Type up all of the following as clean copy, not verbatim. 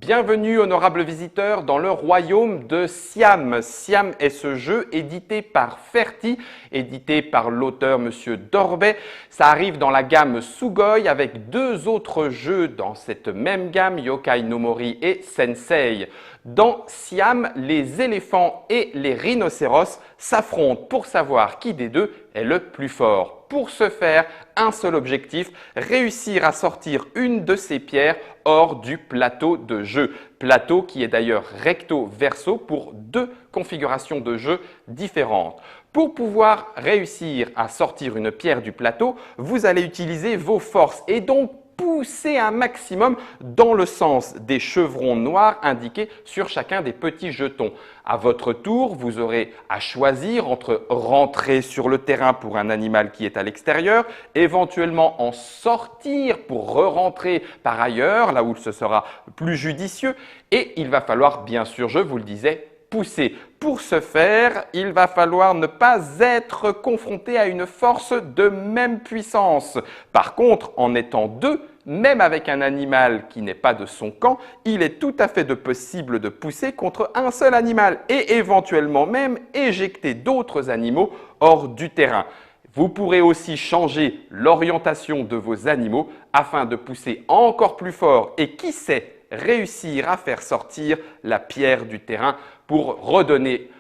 Bienvenue, honorables visiteurs, dans le royaume de Siam. Siam est ce jeu édité par Ferty, édité par l'auteur Monsieur Dorbet. Ça arrive dans la gamme Sugoi avec deux autres jeux dans cette même gamme, Yokai no Mori et Sensei. Dans Siam, les éléphants et les rhinocéros s'affrontent pour savoir qui des deux est le plus fort. Pour ce faire, un seul objectif, réussir à sortir une de ces pierres hors du plateau de jeu. Plateau qui est d'ailleurs recto-verso pour deux configurations de jeu différentes. Pour pouvoir réussir à sortir une pierre du plateau, vous allez utiliser vos forces et donc pousser un maximum dans le sens des chevrons noirs indiqués sur chacun des petits jetons. À votre tour, vous aurez à choisir entre rentrer sur le terrain pour un animal qui est à l'extérieur, éventuellement en sortir pour re-rentrer par ailleurs, là où ce sera plus judicieux, et il va falloir bien sûr, je vous le disais, pousser. Pour ce faire, il va falloir ne pas être confronté à une force de même puissance. Par contre, en étant deux, même avec un animal qui n'est pas de son camp, il est tout à fait possible de pousser contre un seul animal et éventuellement même éjecter d'autres animaux hors du terrain. Vous pourrez aussi changer l'orientation de vos animaux afin de pousser encore plus fort et qui sait, réussir à faire sortir la pierre du terrain pour redonner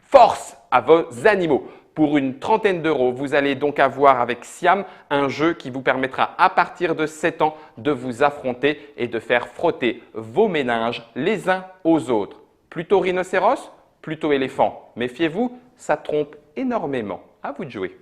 force à vos animaux. Pour une trentaine d'euros, vous allez donc avoir avec Siam un jeu qui vous permettra à partir de 7 ans de vous affronter et de faire frotter vos méninges les uns aux autres. Plutôt rhinocéros, plutôt éléphant. Méfiez-vous, ça trompe énormément. À vous de jouer.